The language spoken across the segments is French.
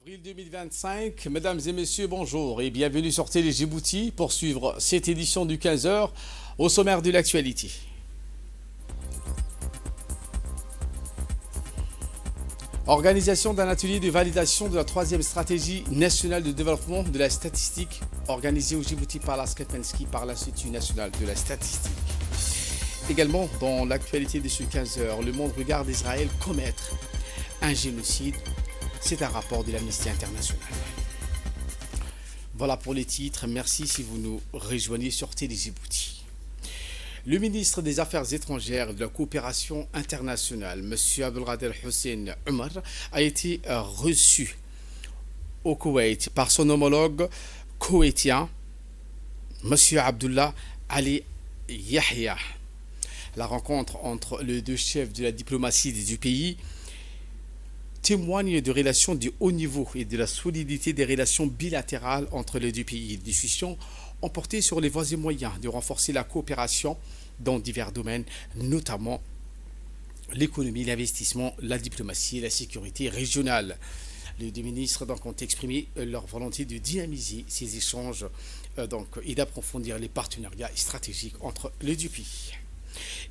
Avril 2025, mesdames et messieurs, bonjour et bienvenue sur Télé Djibouti pour suivre cette édition du 15 heures au sommaire de l'actualité. Organisation d'un atelier de validation de la troisième stratégie nationale de développement de la statistique organisée au Djibouti par la Skepensky par l'Institut national de la statistique. Également, dans l'actualité de ce 15 heures, le monde regarde Israël commettre un génocide. C'est un rapport de l'Amnesty International. Voilà pour les titres. Merci si vous nous rejoignez sur Télé Djibouti. Le ministre des Affaires étrangères et de la coopération internationale, M. Abdelkader Hossein Omar, a été reçu au Koweït par son homologue koweïtien, M. Abdullah Ali Yahya. La rencontre entre les deux chefs de la diplomatie des deux pays témoigne de relations de haut niveau et de la solidité des relations bilatérales entre les deux pays. Les discussions ont porté sur les voies et moyens de renforcer la coopération dans divers domaines, notamment l'économie, l'investissement, la diplomatie et la sécurité régionale. Les deux ministres ont exprimé leur volonté de dynamiser ces échanges et d'approfondir les partenariats stratégiques entre les deux pays.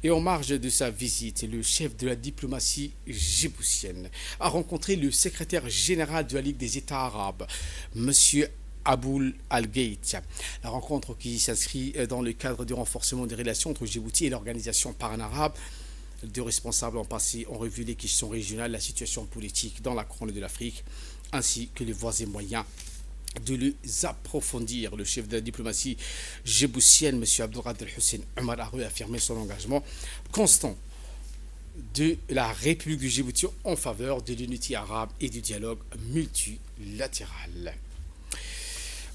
Et en marge de sa visite, le chef de la diplomatie djiboutienne a rencontré le secrétaire général de la Ligue des États arabes, M. Aboul Al-Geit. La rencontre qui s'inscrit dans le cadre du renforcement des relations entre Djibouti et l'organisation pan-arabe. Les deux responsables ont passé en revue les questions régionales, la situation politique dans la Corne de l'Afrique, ainsi que les voies et moyens de les approfondir. Le chef de la diplomatie djiboutienne, M. Abdelkader Hossein Omar, a réaffirmé son engagement constant de la République du Djibouti en faveur de l'unité arabe et du dialogue multilatéral.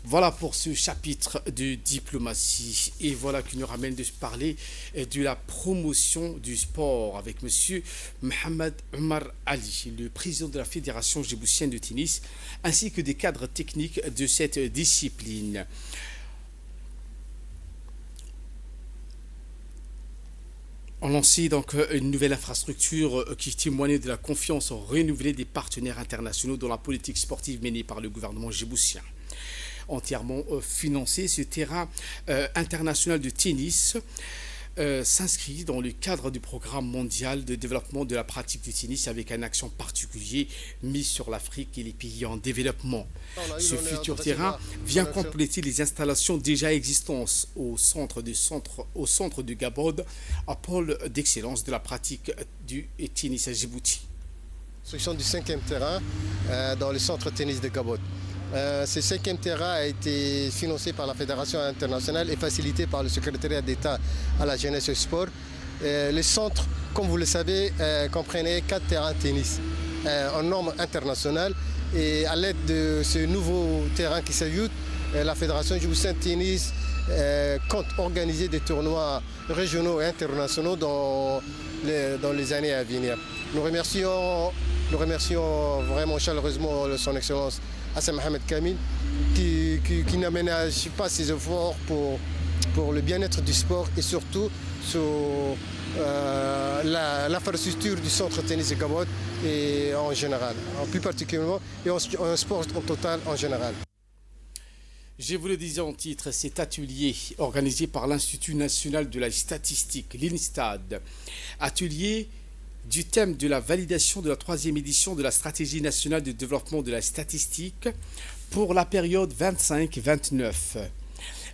Voilà pour ce chapitre de diplomatie. Et voilà qui nous ramène de parler de la promotion du sport avec M. Mohamed Omar Ali, le président de la Fédération djiboutienne de tennis, ainsi que des cadres techniques de cette discipline. On lancé donc une nouvelle infrastructure qui témoignait de la confiance renouvelée des partenaires internationaux dans la politique sportive menée par le gouvernement djiboutien. Entièrement financé, ce terrain international de tennis s'inscrit dans le cadre du programme mondial de développement de la pratique du tennis avec un accent particulier mis sur l'Afrique et les pays en développement. Ce futur terrain vient compléter les installations déjà existantes au centre de Gabod, à pôle d'excellence de la pratique du tennis à Djibouti. Construction du cinquième terrain dans le centre tennis de Gabod. Ce cinquième terrain a été financé par la Fédération internationale et facilité par le secrétariat d'État à la jeunesse et au sport. Le centre, comme vous le savez, comprenait 4 terrains de tennis en normes internationales. Et à l'aide de ce nouveau terrain qui s'ajoute, la Fédération djiboutienne de tennis compte organiser des tournois régionaux et internationaux dans les années à venir. Nous remercions vraiment chaleureusement son Excellence Hassan Mohamed Kamil qui n'aménage pas ses efforts pour le bien-être du sport et surtout sur l'infrastructure du centre tennis de Gabod et en général, plus particulièrement et en sport en total en général. Je vous le disais en titre, cet atelier organisé par l'Institut national de la statistique, l'INSTAD, atelier du thème de la validation de la troisième édition de la stratégie nationale de développement de la statistique pour la période 25-29.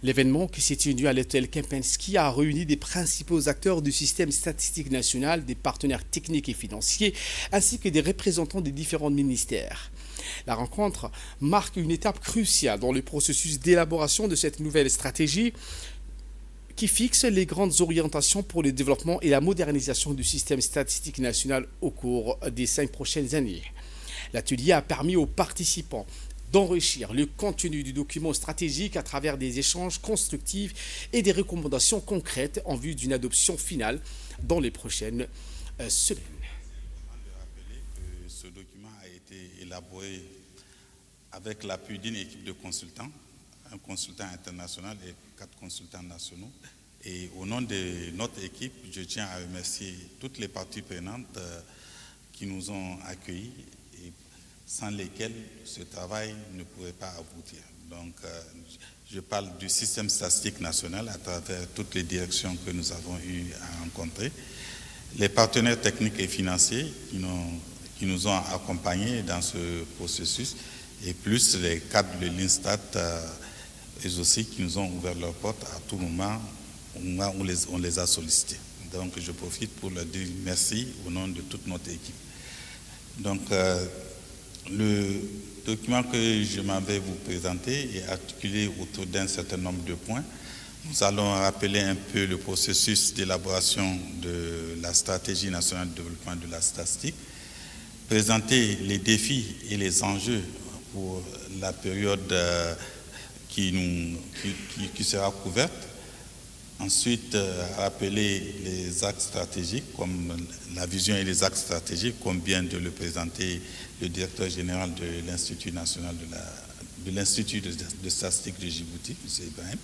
L'événement qui s'est tenu à l'hôtel Kempinski a réuni des principaux acteurs du système statistique national, des partenaires techniques et financiers, ainsi que des représentants des différents ministères. La rencontre marque une étape cruciale dans le processus d'élaboration de cette nouvelle stratégie qui fixe les grandes orientations pour le développement et la modernisation du système statistique national au cours des 5 prochaines années. L'atelier a permis aux participants d'enrichir le contenu du document stratégique à travers des échanges constructifs et des recommandations concrètes en vue d'une adoption finale dans les prochaines semaines. Ce document a été élaboré avec l'appui d'une équipe de consultants, un consultant international et 4 consultants nationaux. Et au nom de notre équipe, je tiens à remercier toutes les parties prenantes qui nous ont accueillis et sans lesquels ce travail ne pourrait pas aboutir. Donc, je parle du système statistique national à travers toutes les directions que nous avons eu à rencontrer, les partenaires techniques et financiers qui nous ont accompagnés dans ce processus, et plus les cadres de l'INSTAT, et aussi qui nous ont ouvert leurs portes à tout moment où on les a sollicités. Donc, je profite pour leur dire merci au nom de toute notre équipe. Donc, le document que je m'en vais vous présenter est articulé autour d'un certain nombre de points. Nous allons rappeler un peu le processus d'élaboration de la stratégie nationale de développement de la statistique, présenter les défis et les enjeux pour la période qui sera couverte. Ensuite, rappeler les axes stratégiques, comme la vision et les axes stratégiques, comme vient de le présenter le directeur général de l'Institut national de l'Institut de statistique de Djibouti, M. Ibrahim.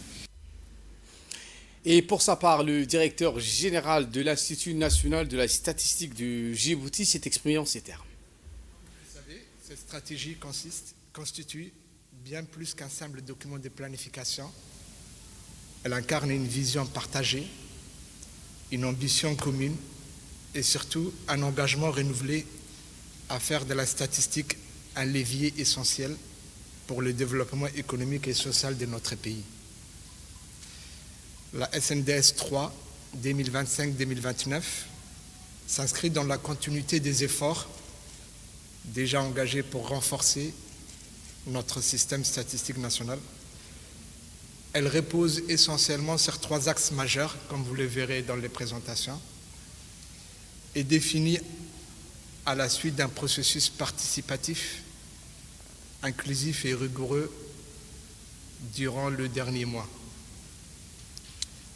Et pour sa part, le directeur général de l'Institut national de la statistique de Djibouti s'est exprimé en ces termes. Vous savez, cette stratégie constitue bien plus qu'un simple document de planification. Elle incarne une vision partagée, une ambition commune et surtout un engagement renouvelé à faire de la statistique un levier essentiel pour le développement économique et social de notre pays. La SNDS 3 2025-2029 s'inscrit dans la continuité des efforts déjà engagés pour renforcer notre système statistique national. Elle repose essentiellement sur 3 axes majeurs, comme vous le verrez dans les présentations, et définit à la suite d'un processus participatif, inclusif et rigoureux durant le dernier mois.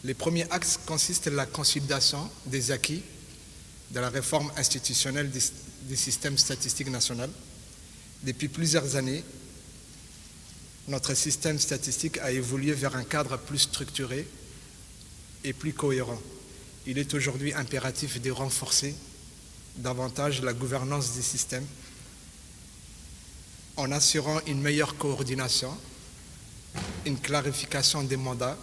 Les premiers axes consistent en la consolidation des acquis de la réforme institutionnelle du système statistique national. Depuis plusieurs années, notre système statistique a évolué vers un cadre plus structuré et plus cohérent. Il est aujourd'hui impératif de renforcer davantage la gouvernance du système en assurant une meilleure coordination, une clarification des mandats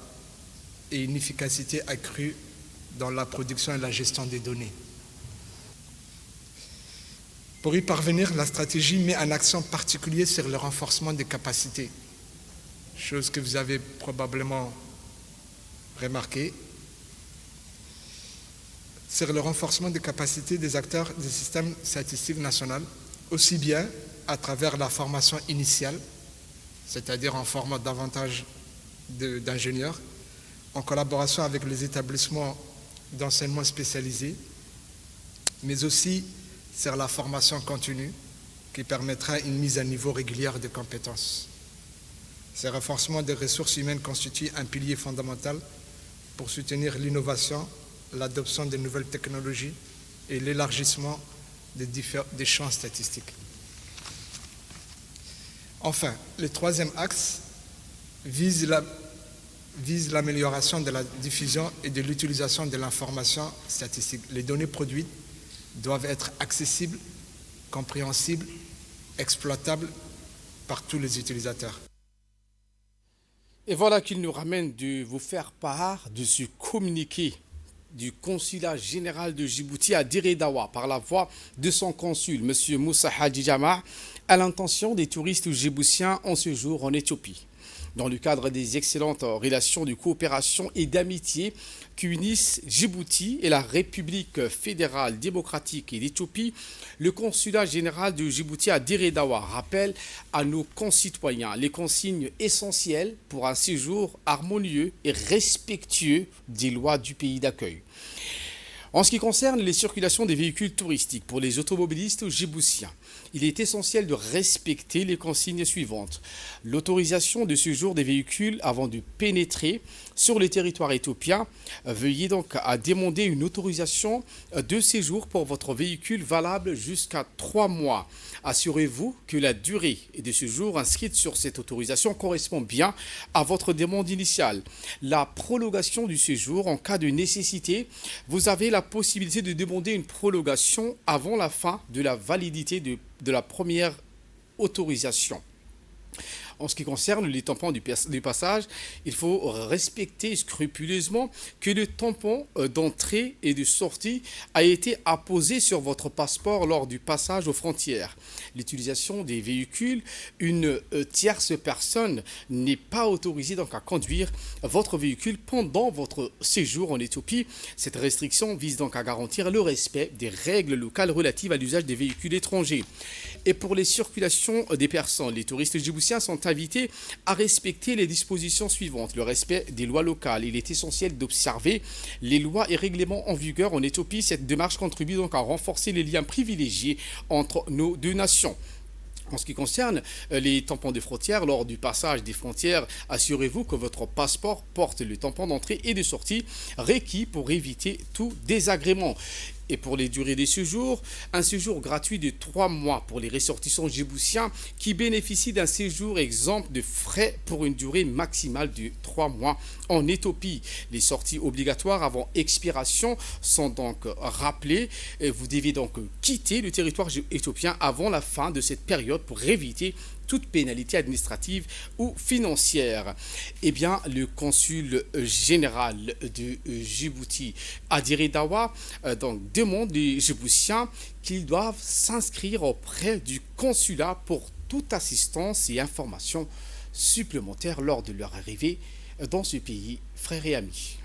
et une efficacité accrue dans la production et la gestion des données. Pour y parvenir, la stratégie met un accent particulier sur le renforcement des capacités, chose que vous avez probablement remarqué, sur le renforcement des capacités des acteurs du système statistique national, aussi bien à travers la formation initiale, c'est-à-dire en formant davantage d'ingénieurs, en collaboration avec les établissements d'enseignement spécialisés, mais aussi sur la formation continue qui permettra une mise à niveau régulière de compétences. Ce renforcement des ressources humaines constitue un pilier fondamental pour soutenir l'innovation, l'adoption de nouvelles technologies et l'élargissement des champs statistiques. Enfin, le troisième axe vise l'amélioration de la diffusion et de l'utilisation de l'information statistique. Les données produites doivent être accessibles, compréhensibles, exploitables par tous les utilisateurs. Et voilà qu'il nous ramène de vous faire part de ce communiqué du consulat général de Djibouti à Dire Dawa par la voix de son consul, M. Moussa Hadji Jama, à l'intention des touristes djiboutiens en séjour en Éthiopie. Dans le cadre des excellentes relations de coopération et d'amitié qui unissent Djibouti et la République fédérale démocratique d'Éthiopie, le consulat général de Djibouti à Dire Dawa rappelle à nos concitoyens les consignes essentielles pour un séjour harmonieux et respectueux des lois du pays d'accueil. En ce qui concerne les circulations des véhicules touristiques pour les automobilistes djiboutiens, il est essentiel de respecter les consignes suivantes. L'autorisation de séjour des véhicules avant de pénétrer sur le territoire éthiopien. Veuillez donc à demander une autorisation de séjour pour votre véhicule valable jusqu'à 3 mois. Assurez-vous que la durée de séjour inscrite sur cette autorisation correspond bien à votre demande initiale. La prolongation du séjour en cas de nécessité, vous avez la possibilité de demander une prolongation avant la fin de la validité de la première autorisation. En ce qui concerne les tampons du passage, il faut respecter scrupuleusement que le tampon d'entrée et de sortie a été apposé sur votre passeport lors du passage aux frontières. L'utilisation des véhicules, une tierce personne n'est pas autorisée donc à conduire votre véhicule pendant votre séjour en Éthiopie. Cette restriction vise donc à garantir le respect des règles locales relatives à l'usage des véhicules étrangers. Et pour les circulations des personnes, les touristes djiboutiens sont invités à respecter les dispositions suivantes. Le respect des lois locales. Il est essentiel d'observer les lois et règlements en vigueur en Éthiopie. Cette démarche contribue donc à renforcer les liens privilégiés entre nos deux nations. En ce qui concerne les tampons de frontières, lors du passage des frontières, assurez-vous que votre passeport porte le tampon d'entrée et de sortie requis pour éviter tout désagrément. Et pour les durées des séjours, un séjour gratuit de 3 mois pour les ressortissants djiboutiens qui bénéficient d'un séjour exempt de frais pour une durée maximale de 3 mois en Éthiopie. Les sorties obligatoires avant expiration sont donc rappelées. Vous devez donc quitter le territoire éthiopien avant la fin de cette période pour éviter toute pénalité administrative ou financière. Eh bien, le consul général de Djibouti, Adiri Dawa, donc demande aux Djiboutiens qu'ils doivent s'inscrire auprès du consulat pour toute assistance et information supplémentaire lors de leur arrivée dans ce pays, frères et amis.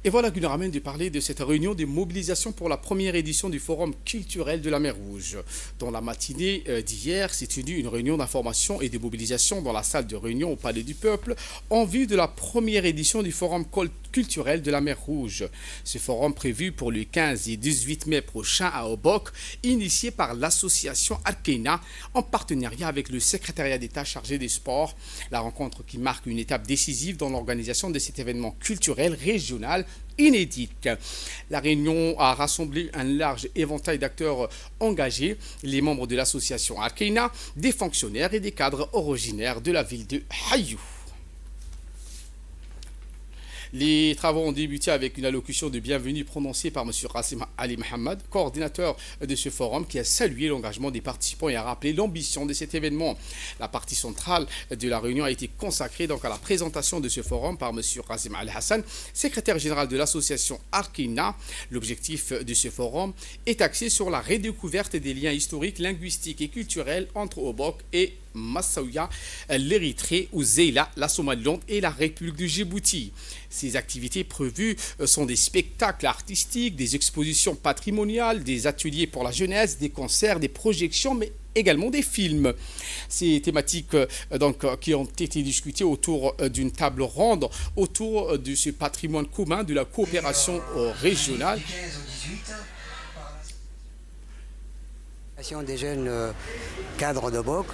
Et voilà qui nous ramène de parler de cette réunion de mobilisation pour la première édition du Forum culturel de la mer Rouge. Dans la matinée d'hier, s'est tenue une réunion d'information et de mobilisation dans la salle de réunion au Palais du Peuple en vue de la première édition du Forum culturel de la mer Rouge. Ce forum prévu pour le 15 et 18 mai prochain à Obok, initié par l'association Arkeina en partenariat avec le secrétariat d'État chargé des sports. La rencontre qui marque une étape décisive dans l'organisation de cet événement culturel régional inédite. La réunion a rassemblé un large éventail d'acteurs engagés, les membres de l'association Arkeina, des fonctionnaires et des cadres originaires de la ville de Hayou. Les travaux ont débuté avec une allocution de bienvenue prononcée par M. Rassim Ali Mohamed, coordinateur de ce forum, qui a salué l'engagement des participants et a rappelé l'ambition de cet événement. La partie centrale de la réunion a été consacrée donc à la présentation de ce forum par M. Rassim Ali Hassan, secrétaire général de l'association Arkeina. L'objectif de ce forum est axé sur la redécouverte des liens historiques, linguistiques et culturels entre Obok et Massaouia, l'Érythrée, Ouzéla, la Somaliland et la République du Djibouti. Ces activités prévues sont des spectacles artistiques, des expositions patrimoniales, des ateliers pour la jeunesse, des concerts, des projections, mais également des films. Ces thématiques qui ont été discutées autour d'une table ronde autour de ce patrimoine commun de la coopération régionale. Des jeunes cadres de BOC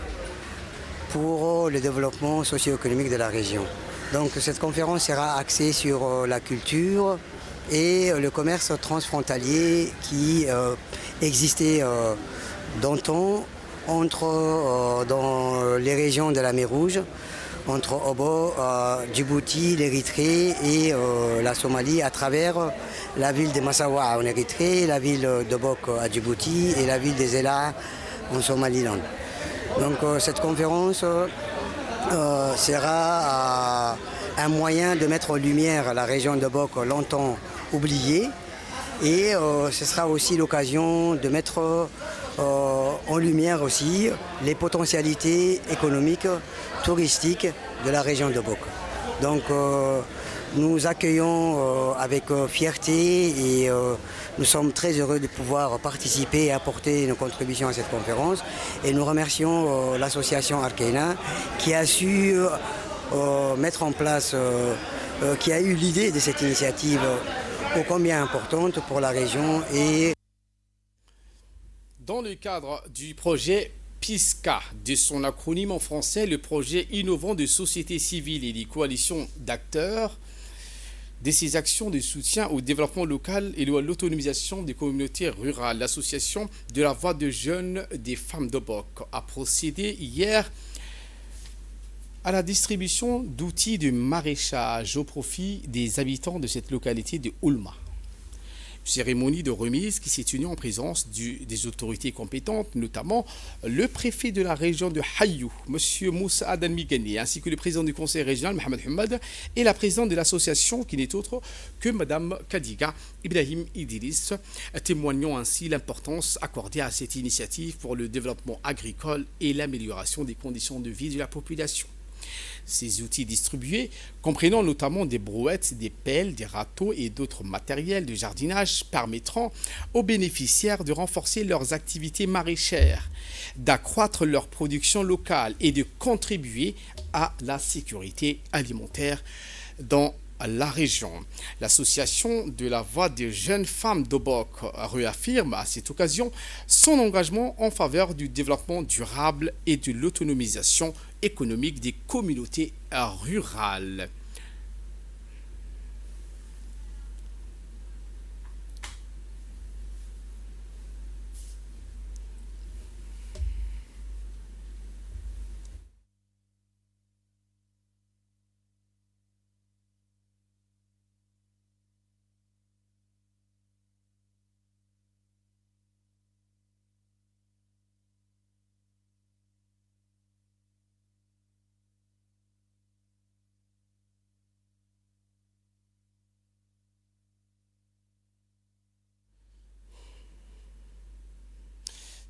pour le développement socio-économique de la région. Donc cette conférence sera axée sur la culture et le commerce transfrontalier qui existait d'antan dans les régions de la mer Rouge, entre Obo, Djibouti, l'Érythrée et la Somalie, à travers la ville de Massawa en Érythrée, la ville de Bok à Djibouti et la ville de Zéla en Somaliland. Donc cette conférence sera un moyen de mettre en lumière la région de Bok longtemps oubliée et ce sera aussi l'occasion de mettre en lumière aussi les potentialités économiques, touristiques de la région de Bok. Donc nous accueillons avec fierté et nous sommes très heureux de pouvoir participer et apporter nos contributions à cette conférence. Et nous remercions l'association Arkeina qui a su mettre en place, qui a eu l'idée de cette initiative ô combien importante pour la région. Et dans le cadre du projet PISCA, de son acronyme en français, le projet innovant de société civile et des coalitions d'acteurs, de ses actions de soutien au développement local et à l'autonomisation des communautés rurales. L'association de la voix de jeunes des femmes de Bok a procédé hier à la distribution d'outils de maraîchage au profit des habitants de cette localité de Oulma. Cérémonie de remise qui s'est tenue en présence des autorités compétentes, notamment le préfet de la région de Hayou, M. Moussa Adan Migani, ainsi que le président du conseil régional, Mohamed Hamad, et la présidente de l'association, qui n'est autre que Mme Kadiga Ibrahim Idriss, témoignant ainsi l'importance accordée à cette initiative pour le développement agricole et l'amélioration des conditions de vie de la population. Ces outils distribués, comprenant notamment des brouettes, des pelles, des râteaux et d'autres matériels de jardinage, permettront aux bénéficiaires de renforcer leurs activités maraîchères, d'accroître leur production locale et de contribuer à la sécurité alimentaire dans la région. L'association de la voix des jeunes femmes d'Obok réaffirme à cette occasion son engagement en faveur du développement durable et de l'autonomisation économique des communautés rurales.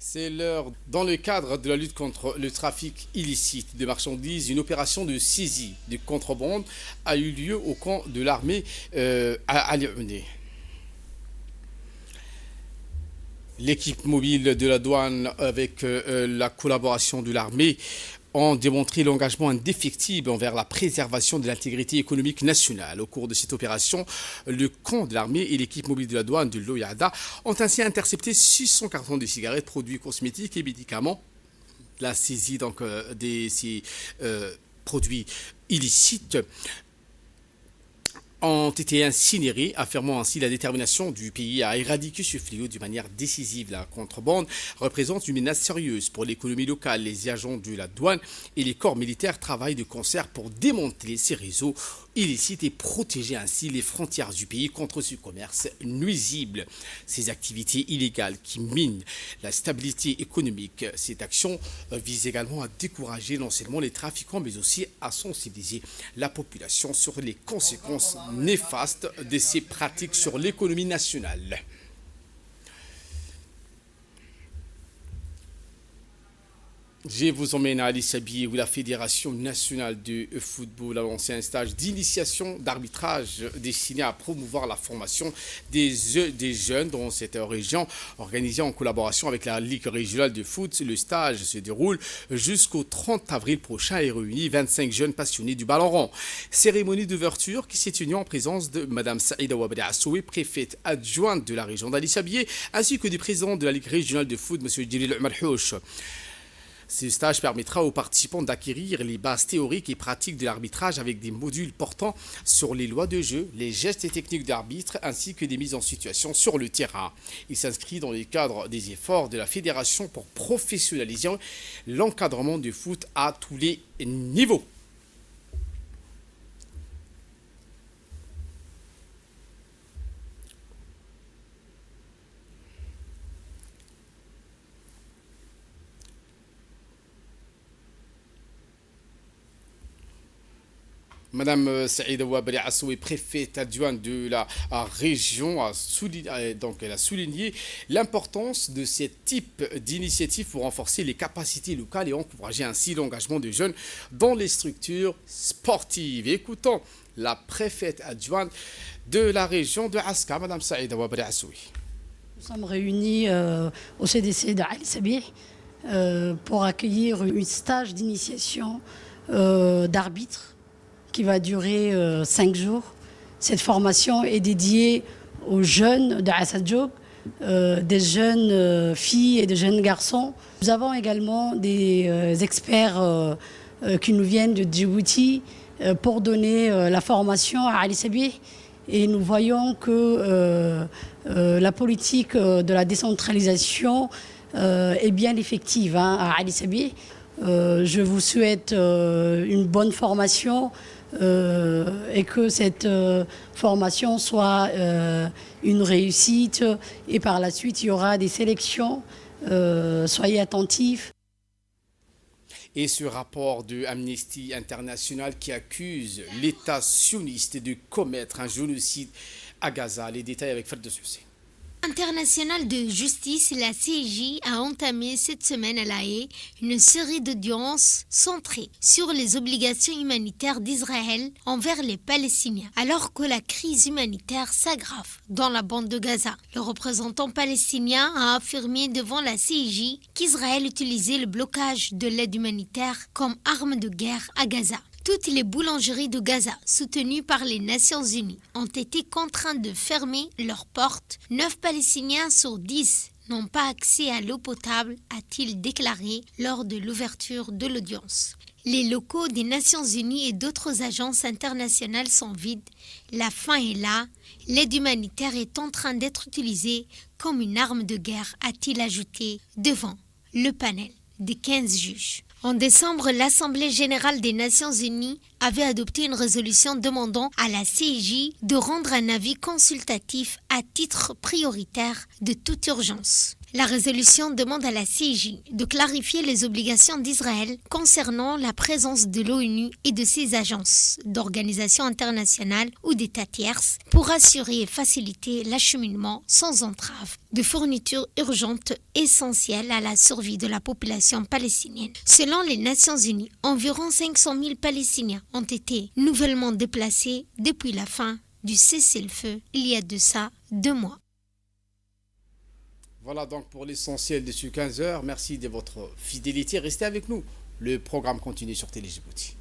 C'est l'heure. Dans le cadre de la lutte contre le trafic illicite de marchandises, une opération de saisie de contrebande a eu lieu au camp de l'armée à Léoné. L'équipe mobile de la douane, avec la collaboration de l'armée, ont démontré l'engagement indéfectible envers la préservation de l'intégrité économique nationale. Au cours de cette opération, le camp de l'armée et l'équipe mobile de la douane de l'Oyada ont ainsi intercepté 600 cartons de cigarettes, produits cosmétiques et médicaments. La saisie donc, de ces produits illicites ont été incinérés, affirmant ainsi la détermination du pays à éradiquer ce fléau de manière décisive. La contrebande représente une menace sérieuse pour l'économie locale. Les agents de la douane et les corps militaires travaillent de concert pour démanteler ces réseaux illicites et protéger ainsi les frontières du pays contre ce commerce nuisible. Ces activités illégales qui minent la stabilité économique, cette action vise également à décourager non seulement les trafiquants mais aussi à sensibiliser la population sur les conséquences néfastes de ces pratiques sur l'économie nationale. Je vous emmène à Ali Sabi, où la Fédération nationale de football a lancé un stage d'initiation d'arbitrage destiné à promouvoir la formation des jeunes dans cette région, organisé en collaboration avec la Ligue régionale de foot. Le stage se déroule jusqu'au 30 avril prochain et réunit 25 jeunes passionnés du ballon rond. Cérémonie d'ouverture qui s'est tenue en présence de Mme Saïda Ouabri Assoui, préfète adjointe de la région d'Ali Sabi, ainsi que du président de la Ligue régionale de foot, M. Djilil Omar Houch. Ce stage permettra aux participants d'acquérir les bases théoriques et pratiques de l'arbitrage avec des modules portant sur les lois de jeu, les gestes et techniques d'arbitre ainsi que des mises en situation sur le terrain. Il s'inscrit dans le cadre des efforts de la Fédération pour professionnaliser l'encadrement du foot à tous les niveaux. Madame Saïda Ouabri Assoui, préfète adjointe de la région, elle a souligné l'importance de ce type d'initiative pour renforcer les capacités locales et encourager ainsi l'engagement des jeunes dans les structures sportives. Écoutons la préfète adjointe de la région de Aska, Madame Saïda Ouabri Assoui. Nous sommes réunis au CDC d'Ali Sabi pour accueillir un stage d'initiation d'arbitre qui va durer 5 jours. Cette formation est dédiée aux jeunes de Assadjoug, des jeunes filles et des jeunes garçons. Nous avons également des experts qui nous viennent de Djibouti pour donner la formation à Ali Sabi. Et nous voyons que la politique de la décentralisation est bien effective à Ali Sabi. Je vous souhaite une bonne formation et que cette formation soit une réussite. Et par la suite, il y aura des sélections. Soyez attentifs. Et ce rapport de Amnesty International qui accuse l'État sioniste de commettre un génocide à Gaza. Les détails avec Fred de Sucé. International de justice, la CIJ a entamé cette semaine à La Haye une série d'audiences centrées sur les obligations humanitaires d'Israël envers les Palestiniens, alors que la crise humanitaire s'aggrave dans la bande de Gaza. Le représentant palestinien a affirmé devant la CIJ qu'Israël utilisait le blocage de l'aide humanitaire comme arme de guerre à Gaza. Toutes les boulangeries de Gaza, soutenues par les Nations Unies, ont été contraintes de fermer leurs portes. 9 Palestiniens sur 10 n'ont pas accès à l'eau potable, a-t-il déclaré lors de l'ouverture de l'audience. Les locaux des Nations Unies et d'autres agences internationales sont vides. La faim est là. L'aide humanitaire est en train d'être utilisée comme une arme de guerre, a-t-il ajouté devant le panel des 15 juges. En décembre, l'Assemblée générale des Nations unies avait adopté une résolution demandant à la CIJ de rendre un avis consultatif à titre prioritaire de toute urgence. La résolution demande à la CIJ de clarifier les obligations d'Israël concernant la présence de l'ONU et de ses agences, d'organisations internationales ou d'États tierces pour assurer et faciliter l'acheminement sans entrave de fournitures urgentes essentielles à la survie de la population palestinienne. Selon les Nations unies, environ 500 000 Palestiniens ont été nouvellement déplacés depuis la fin du cessez-le-feu il y a de ça 2 mois. Voilà donc pour l'essentiel de ce 15h. Merci de votre fidélité. Restez avec nous. Le programme continue sur Télé Djibouti.